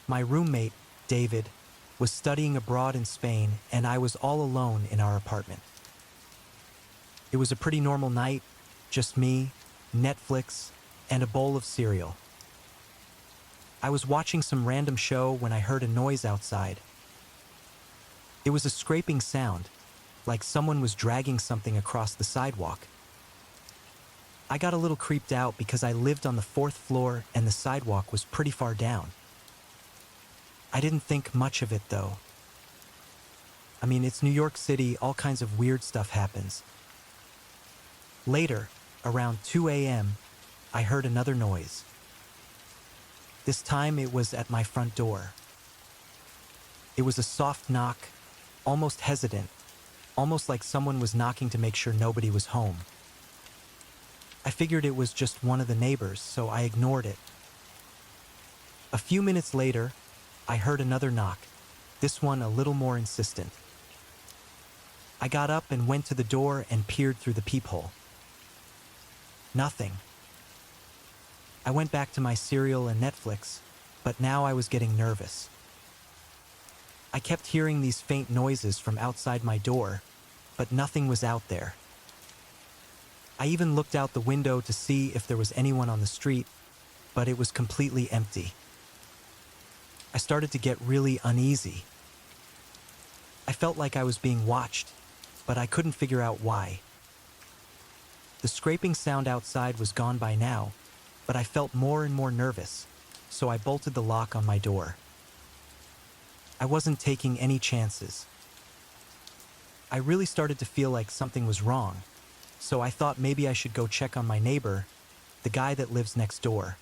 My roommate, David, was studying abroad in Spain, and I was all alone in our apartment. It was a pretty normal night, just me, Netflix, and a bowl of cereal. I was watching some random show when I heard a noise outside. It was a scraping sound, like someone was dragging something across the sidewalk. I got a little creeped out because I lived on the 4th floor and the sidewalk was pretty far down. I didn't think much of it though. I mean, it's New York City, all kinds of weird stuff happens. Later, around 2 a.m., I heard another noise. This time it was at my front door. It was a soft knock, almost hesitant, almost like someone was knocking to make sure nobody was home. I figured it was just one of the neighbors, so I ignored it. A few minutes later, I heard another knock, this one a little more insistent. I got up and went to the door and peered through the peephole. Nothing. I went back to my cereal and Netflix, but now I was getting nervous. I kept hearing these faint noises from outside my door, but nothing was out there. I even looked out the window to see if there was anyone on the street, but it was completely empty. I started to get really uneasy. I felt like I was being watched, but I couldn't figure out why. The scraping sound outside was gone by now, but I felt more and more nervous, so I bolted the lock on my door. I wasn't taking any chances. I really started to feel like something was wrong, so I thought maybe I should go check on my neighbor, the guy that lives next door.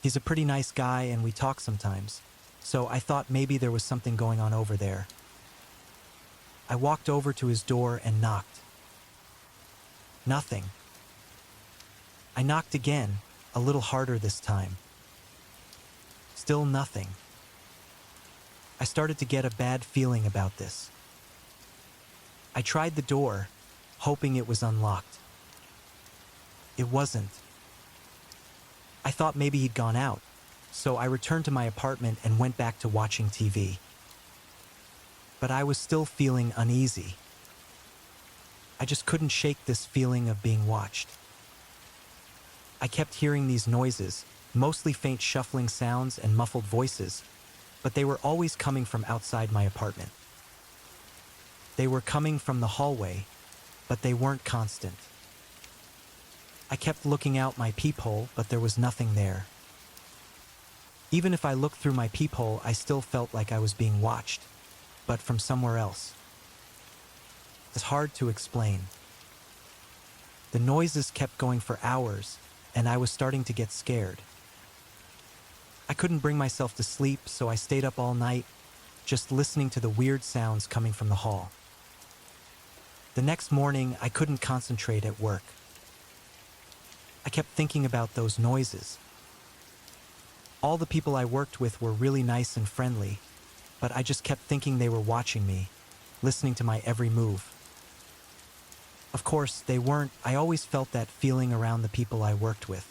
He's a pretty nice guy and we talk sometimes, so I thought maybe there was something going on over there. I walked over to his door and knocked. Nothing. I knocked again, a little harder this time. Still nothing. I started to get a bad feeling about this. I tried the door, hoping it was unlocked. It wasn't. I thought maybe he'd gone out, so I returned to my apartment and went back to watching TV. But I was still feeling uneasy. I just couldn't shake this feeling of being watched. I kept hearing these noises, mostly faint shuffling sounds and muffled voices, but they were always coming from outside my apartment. They were coming from the hallway, but they weren't constant. I kept looking out my peephole, but there was nothing there. Even if I looked through my peephole, I still felt like I was being watched, but from somewhere else. It's hard to explain. The noises kept going for hours, and I was starting to get scared. I couldn't bring myself to sleep, so I stayed up all night, just listening to the weird sounds coming from the hall. The next morning, I couldn't concentrate at work. I kept thinking about those noises. All the people I worked with were really nice and friendly, but I just kept thinking they were watching me, listening to my every move. Of course, they weren't. I always felt that feeling around the people I worked with.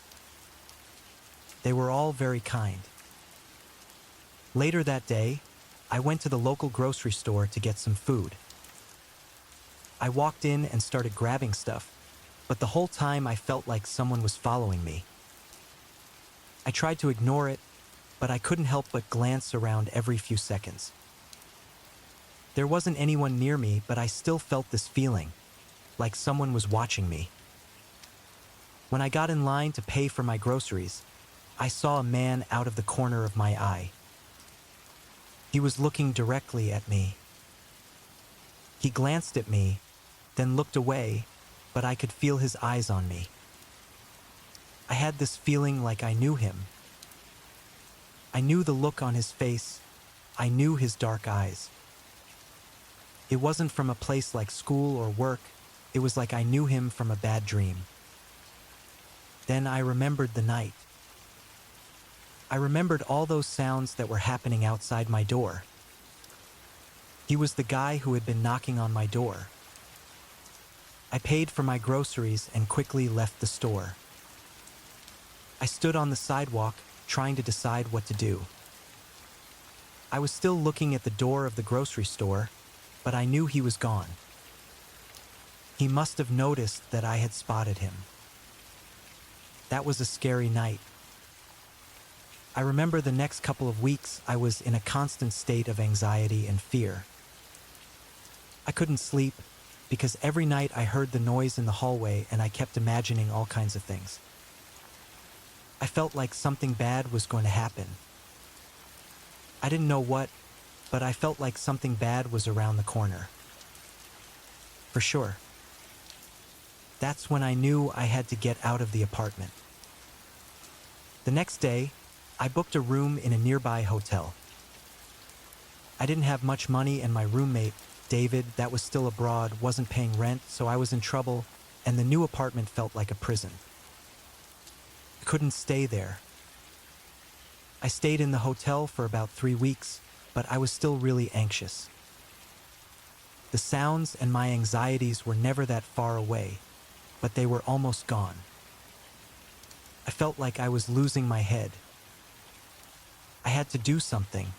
They were all very kind. Later that day, I went to the local grocery store to get some food. I walked in and started grabbing stuff, but the whole time I felt like someone was following me. I tried to ignore it, but I couldn't help but glance around every few seconds. There wasn't anyone near me, but I still felt this feeling, like someone was watching me. When I got in line to pay for my groceries, I saw a man out of the corner of my eye. He was looking directly at me. He glanced at me, then looked away, but I could feel his eyes on me. I had this feeling like I knew him. I knew the look on his face. I knew his dark eyes. It wasn't from a place like school or work. It was like I knew him from a bad dream. Then I remembered the night. I remembered all those sounds that were happening outside my door. He was the guy who had been knocking on my door. I paid for my groceries and quickly left the store. I stood on the sidewalk, trying to decide what to do. I was still looking at the door of the grocery store, but I knew he was gone. He must have noticed that I had spotted him. That was a scary night. I remember the next couple of weeks I was in a constant state of anxiety and fear. I couldn't sleep because every night I heard the noise in the hallway and I kept imagining all kinds of things. I felt like something bad was going to happen. I didn't know what, but I felt like something bad was around the corner. For sure. That's when I knew I had to get out of the apartment. The next day, I booked a room in a nearby hotel. I didn't have much money and my roommate, David, that was still abroad, wasn't paying rent, so I was in trouble, and the new apartment felt like a prison. I couldn't stay there. I stayed in the hotel for about 3 weeks, but I was still really anxious. The sounds and my anxieties were never that far away, but they were almost gone. I felt like I was losing my head. I had to do something.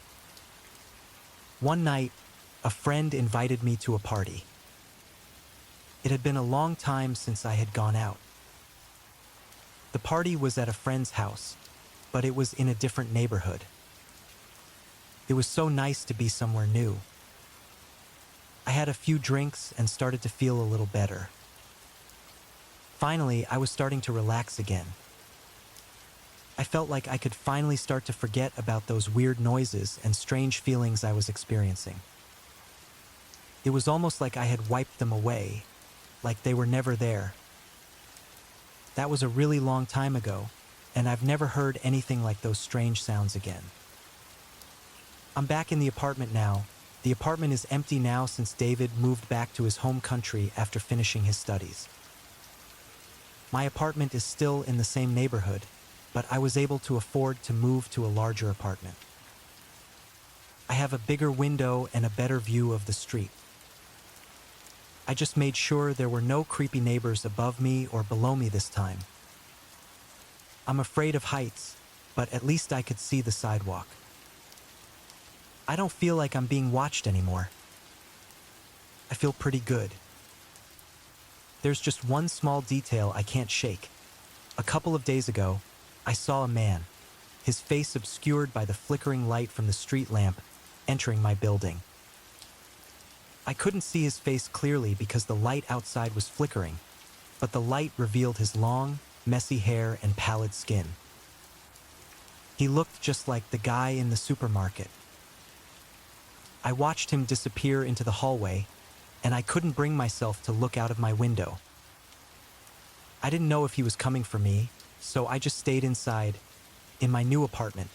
One night, a friend invited me to a party. It had been a long time since I had gone out. The party was at a friend's house, but it was in a different neighborhood. It was so nice to be somewhere new. I had a few drinks and started to feel a little better. Finally, I was starting to relax again. I felt like I could finally start to forget about those weird noises and strange feelings I was experiencing. It was almost like I had wiped them away, like they were never there. That was a really long time ago, and I've never heard anything like those strange sounds again. I'm back in the apartment now. The apartment is empty now since David moved back to his home country after finishing his studies. My apartment is still in the same neighborhood, but I was able to afford to move to a larger apartment. I have a bigger window and a better view of the street. I just made sure there were no creepy neighbors above me or below me this time. I'm afraid of heights, but at least I could see the sidewalk. I don't feel like I'm being watched anymore. I feel pretty good. There's just one small detail I can't shake. A couple of days ago, I saw a man, his face obscured by the flickering light from the street lamp, entering my building. I couldn't see his face clearly because the light outside was flickering, but the light revealed his long, messy hair and pallid skin. He looked just like the guy in the supermarket. I watched him disappear into the hallway, and I couldn't bring myself to look out of my window. I didn't know if he was coming for me, so I just stayed inside, in my new apartment.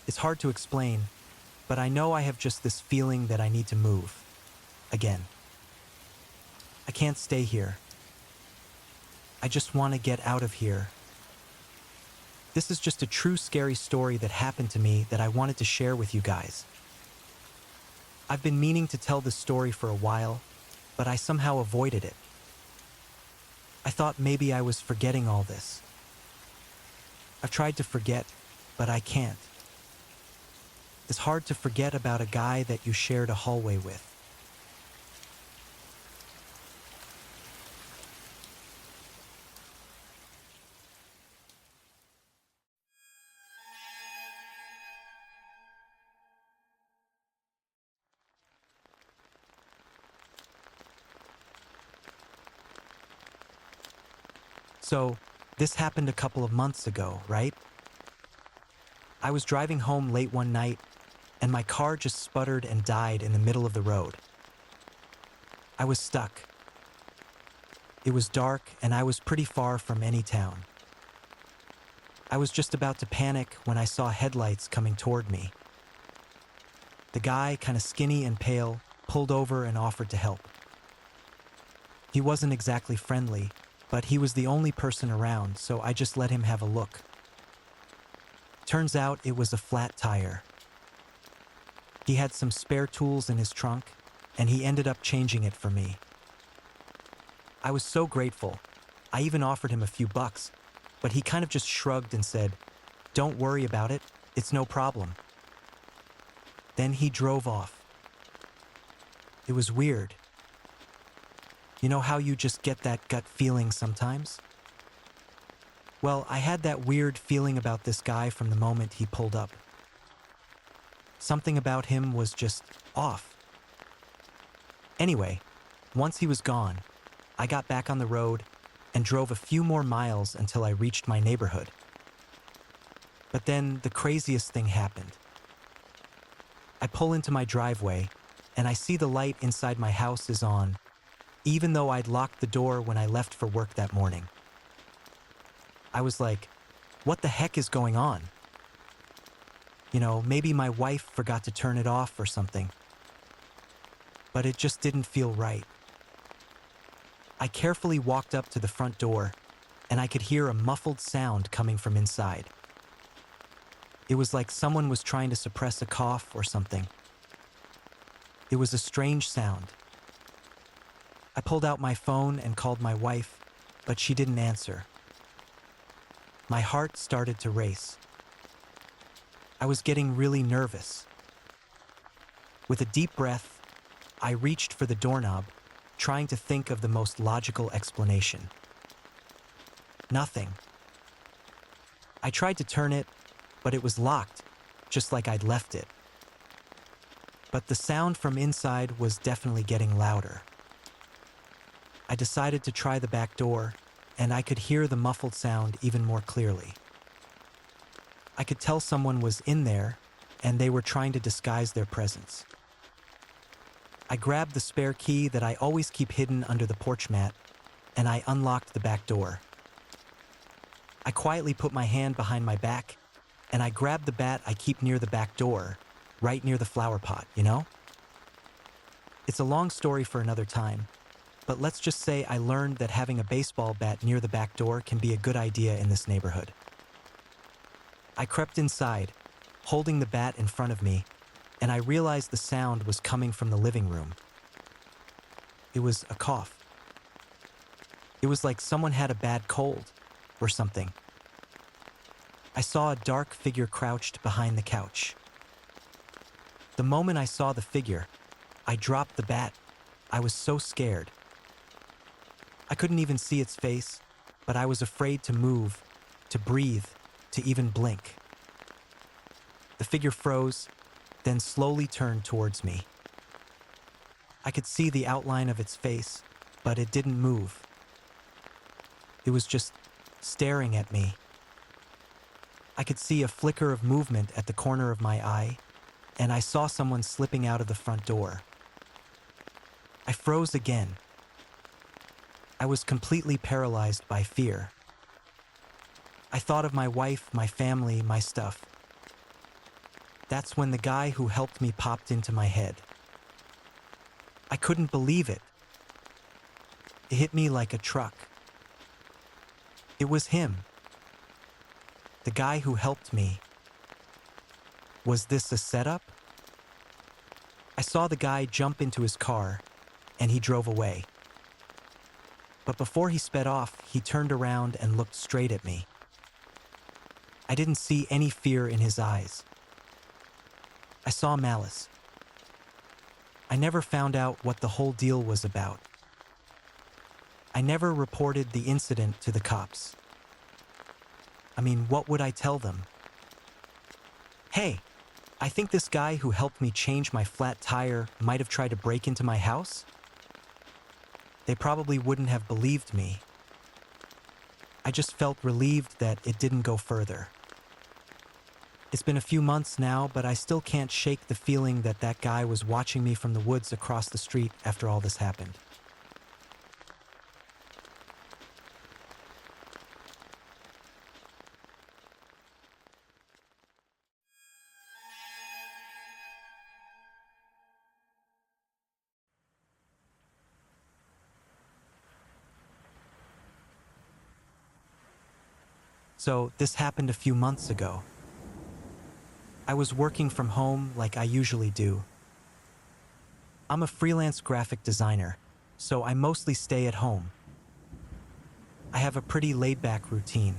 It's hard to explain, but I know I have just this feeling that I need to move. Again. I can't stay here. I just want to get out of here. This is just a true scary story that happened to me that I wanted to share with you guys. I've been meaning to tell this story for a while, but I somehow avoided it. I thought maybe I was forgetting all this. I've tried to forget, but I can't. It's hard to forget about a guy that you shared a hallway with. So, this happened a couple of months ago, right? I was driving home late one night, and my car just sputtered and died in the middle of the road. I was stuck. It was dark, and I was pretty far from any town. I was just about to panic when I saw headlights coming toward me. The guy, kind of skinny and pale, pulled over and offered to help. He wasn't exactly friendly, but he was the only person around, so I just let him have a look. Turns out it was a flat tire. He had some spare tools in his trunk, and he ended up changing it for me. I was so grateful. I even offered him a few bucks, but he kind of just shrugged and said, "Don't worry about it, it's no problem." Then he drove off. It was weird. You know how you just get that gut feeling sometimes? Well, I had that weird feeling about this guy from the moment he pulled up. Something about him was just off. Anyway, once he was gone, I got back on the road and drove a few more miles until I reached my neighborhood. But then the craziest thing happened. I pull into my driveway and I see the light inside my house is on, even though I'd locked the door when I left for work that morning. I was like, what the heck is going on? You know, maybe my wife forgot to turn it off or something. But it just didn't feel right. I carefully walked up to the front door, and I could hear a muffled sound coming from inside. It was like someone was trying to suppress a cough or something. It was a strange sound. I pulled out my phone and called my wife, but she didn't answer. My heart started to race. I was getting really nervous. With a deep breath, I reached for the doorknob, trying to think of the most logical explanation. Nothing. I tried to turn it, but it was locked, just like I'd left it. But the sound from inside was definitely getting louder. I decided to try the back door, and I could hear the muffled sound even more clearly. I could tell someone was in there, and they were trying to disguise their presence. I grabbed the spare key that I always keep hidden under the porch mat, and I unlocked the back door. I quietly put my hand behind my back, and I grabbed the bat I keep near the back door, right near the flower pot, you know? It's a long story for another time, but let's just say I learned that having a baseball bat near the back door can be a good idea in this neighborhood. I crept inside, holding the bat in front of me, and I realized the sound was coming from the living room. It was a cough. It was like someone had a bad cold or something. I saw a dark figure crouched behind the couch. The moment I saw the figure, I dropped the bat. I was so scared. I couldn't even see its face, but I was afraid to move, to breathe, to even blink. The figure froze, then slowly turned towards me. I could see the outline of its face, but it didn't move. It was just staring at me. I could see a flicker of movement at the corner of my eye, and I saw someone slipping out of the front door. I froze again. I was completely paralyzed by fear. I thought of my wife, my family, my stuff. That's when the guy who helped me popped into my head. I couldn't believe it. It hit me like a truck. It was him. The guy who helped me. Was this a setup? I saw the guy jump into his car, and he drove away. But before he sped off, he turned around and looked straight at me. I didn't see any fear in his eyes. I saw malice. I never found out what the whole deal was about. I never reported the incident to the cops. I mean, what would I tell them? Hey, I think this guy who helped me change my flat tire might have tried to break into my house? They probably wouldn't have believed me. I just felt relieved that it didn't go further. It's been a few months now, but I still can't shake the feeling that that guy was watching me from the woods across the street after all this happened. So this happened a few months ago. I was working from home like I usually do. I'm a freelance graphic designer, so I mostly stay at home. I have a pretty laid-back routine.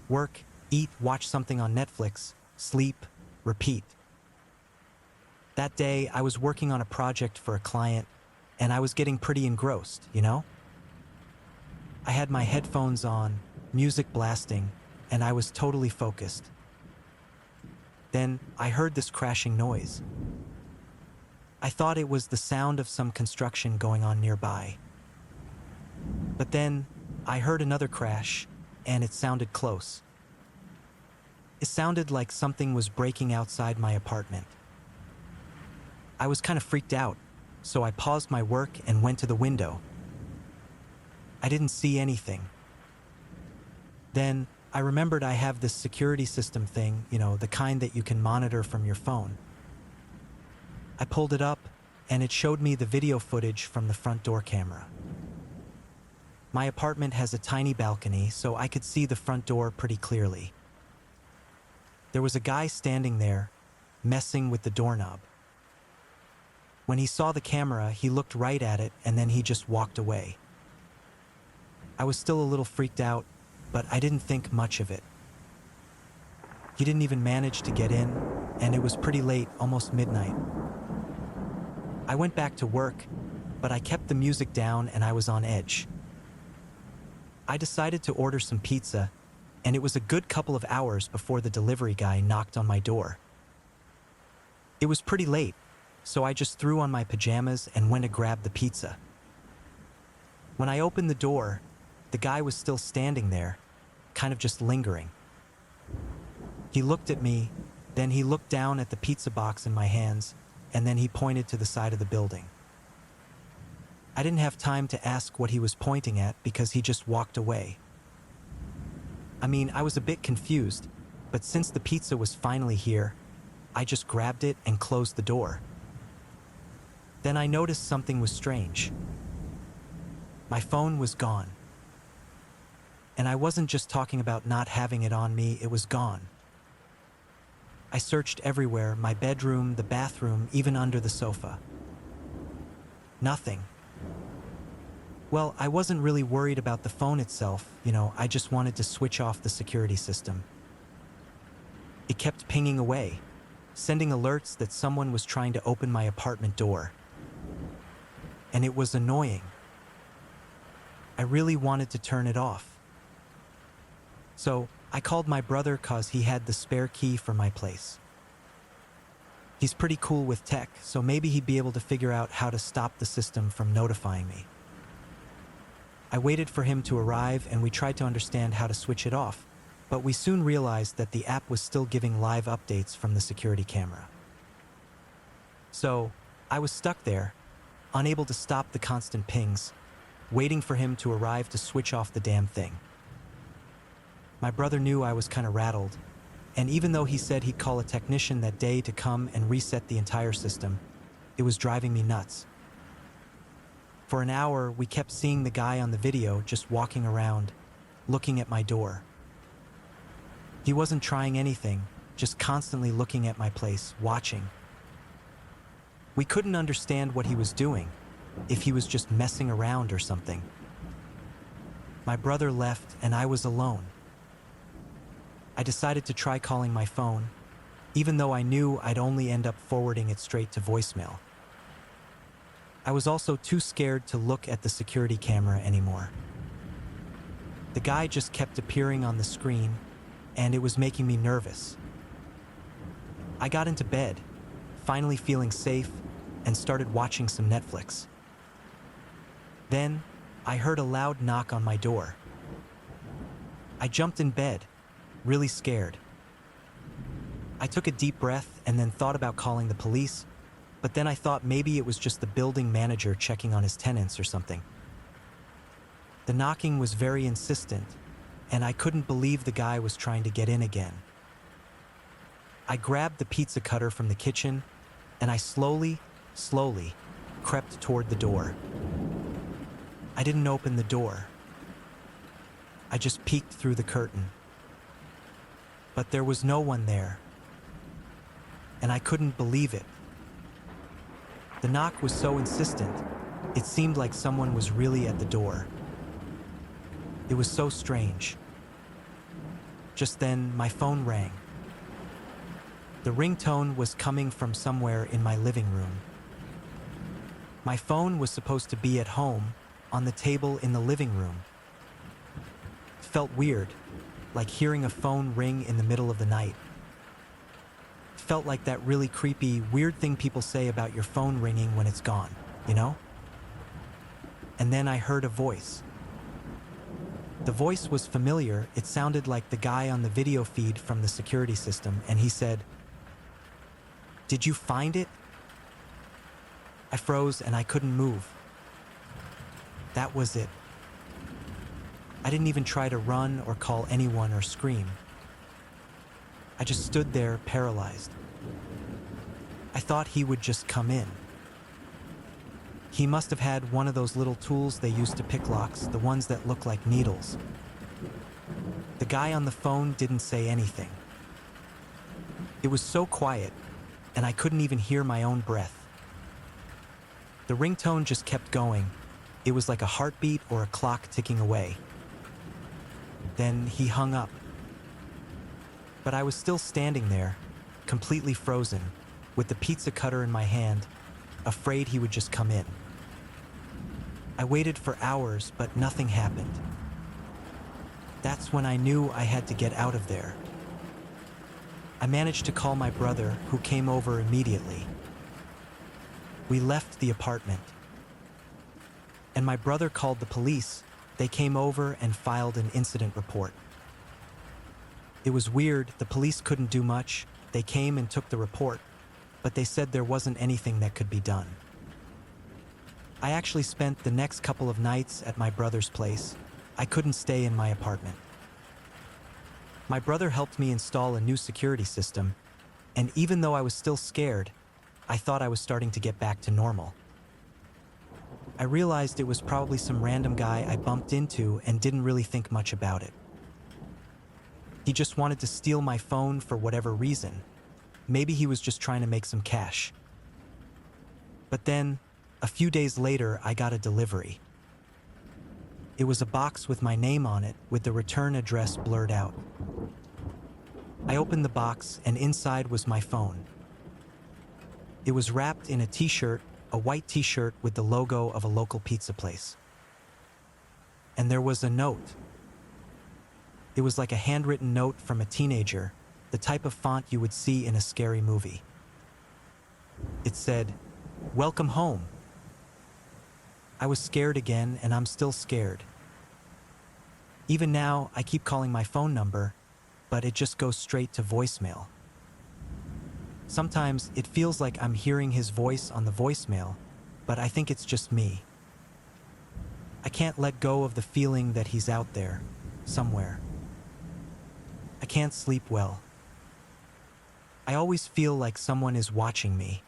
Work, eat, watch something on Netflix, sleep, repeat. That day, I was working on a project for a client, and I was getting pretty engrossed, you know? I had my headphones on, music blasting, and I was totally focused. Then I heard this crashing noise. I thought it was the sound of some construction going on nearby. But then I heard another crash, and it sounded close. It sounded like something was breaking outside my apartment. I was kind of freaked out, so I paused my work and went to the window. I didn't see anything. Then I remembered I have this security system thing, the kind that you can monitor from your phone. I pulled it up, and it showed me the video footage from the front door camera. My apartment has a tiny balcony, so I could see the front door pretty clearly. There was a guy standing there, messing with the doorknob. When he saw the camera, he looked right at it, and then he just walked away. I was still a little freaked out, but I didn't think much of it. He didn't even manage to get in, and it was pretty late, almost midnight. I went back to work, but I kept the music down and I was on edge. I decided to order some pizza, and it was a good couple of hours before the delivery guy knocked on my door. It was pretty late, so I just threw on my pajamas and went to grab the pizza. When I opened the door, the guy was still standing there, kind of just lingering. He looked at me, then he looked down at the pizza box in my hands, and then he pointed to the side of the building. I didn't have time to ask what he was pointing at because he just walked away. I was a bit confused, but since the pizza was finally here, I just grabbed it and closed the door. Then I noticed something was strange. My phone was gone. And I wasn't just talking about not having it on me, it was gone. I searched everywhere, my bedroom, the bathroom, even under the sofa. Nothing. Well, I wasn't really worried about the phone itself, I just wanted to switch off the security system. It kept pinging away, sending alerts that someone was trying to open my apartment door. And it was annoying. I really wanted to turn it off. So I called my brother cause he had the spare key for my place. He's pretty cool with tech, so maybe he'd be able to figure out how to stop the system from notifying me. I waited for him to arrive and we tried to understand how to switch it off, but we soon realized that the app was still giving live updates from the security camera. So I was stuck there, unable to stop the constant pings, waiting for him to arrive to switch off the damn thing. My brother knew I was kind of rattled, and even though he said he'd call a technician that day to come and reset the entire system, it was driving me nuts. For an hour, we kept seeing the guy on the video just walking around, looking at my door. He wasn't trying anything, just constantly looking at my place, watching. We couldn't understand what he was doing, if he was just messing around or something. My brother left and I was alone. I decided to try calling my phone, even though I knew I'd only end up forwarding it straight to voicemail. I was also too scared to look at the security camera anymore. The guy just kept appearing on the screen, and it was making me nervous. I got into bed, finally feeling safe, and started watching some Netflix. Then, I heard a loud knock on my door. I jumped in bed, really scared. I took a deep breath and then thought about calling the police, but then I thought maybe it was just the building manager checking on his tenants or something. The knocking was very insistent, and I couldn't believe the guy was trying to get in again. I grabbed the pizza cutter from the kitchen, and I slowly crept toward the door. I didn't open the door. I just peeked through the curtain. But there was no one there, and I couldn't believe it. The knock was so insistent, it seemed like someone was really at the door. It was so strange. Just then, my phone rang. The ringtone was coming from somewhere in my living room. My phone was supposed to be at home, on the table in the living room. It felt weird, like hearing a phone ring in the middle of the night. It felt like that really creepy, weird thing people say about your phone ringing when it's gone, you know? And then I heard a voice. The voice was familiar. It sounded like the guy on the video feed from the security system, and he said, "Did you find it?" I froze and I couldn't move. That was it. I didn't even try to run or call anyone or scream. I just stood there paralyzed. I thought he would just come in. He must have had one of those little tools they use to pick locks, the ones that look like needles. The guy on the phone didn't say anything. It was so quiet, and I couldn't even hear my own breath. The ringtone just kept going. It was like a heartbeat or a clock ticking away. Then he hung up. But I was still standing there, completely frozen, with the pizza cutter in my hand, afraid he would just come in. I waited for hours, but nothing happened. That's when I knew I had to get out of there. I managed to call my brother, who came over immediately. We left the apartment. And my brother called the police. They came over and filed an incident report. It was weird. The police couldn't do much. They came and took the report, but they said there wasn't anything that could be done. I actually spent the next couple of nights at my brother's place. I couldn't stay in my apartment. My brother helped me install a new security system, and even though I was still scared, I thought I was starting to get back to normal. I realized it was probably some random guy I bumped into and didn't really think much about it. He just wanted to steal my phone for whatever reason. Maybe he was just trying to make some cash. But then, a few days later, I got a delivery. It was a box with my name on it, with the return address blurred out. I opened the box, and inside was my phone. It was wrapped in a t-shirt, a white t-shirt with the logo of a local pizza place. And there was a note. It was like a handwritten note from a teenager, the type of font you would see in a scary movie. It said, "Welcome home." I was scared again, and I'm still scared. Even now, I keep calling my phone number, but it just goes straight to voicemail. Sometimes it feels like I'm hearing his voice on the voicemail, but I think it's just me. I can't let go of the feeling that he's out there, somewhere. I can't sleep well. I always feel like someone is watching me.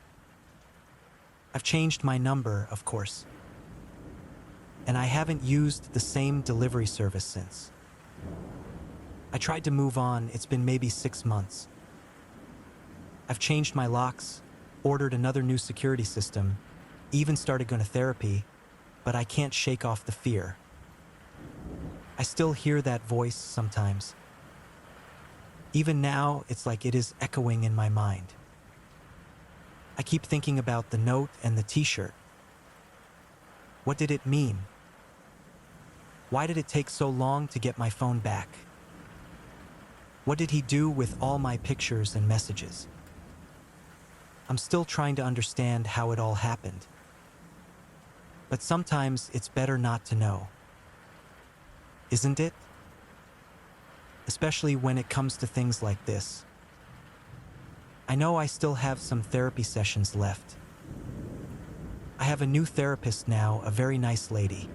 I've changed my number, of course. And I haven't used the same delivery service since. I tried to move on. It's been maybe 6 months. I've changed my locks, ordered another new security system, even started going to therapy, but I can't shake off the fear. I still hear that voice sometimes. Even now, it's like it is echoing in my mind. I keep thinking about the note and the t-shirt. What did it mean? Why did it take so long to get my phone back? What did he do with all my pictures and messages? I'm still trying to understand how it all happened. But sometimes it's better not to know. Isn't it? Especially when it comes to things like this. I know I still have some therapy sessions left. I have a new therapist now, a very nice lady.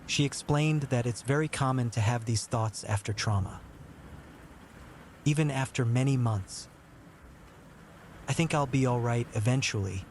She explained that it's very common to have these thoughts after trauma. Even after many months. I think I'll be all right eventually,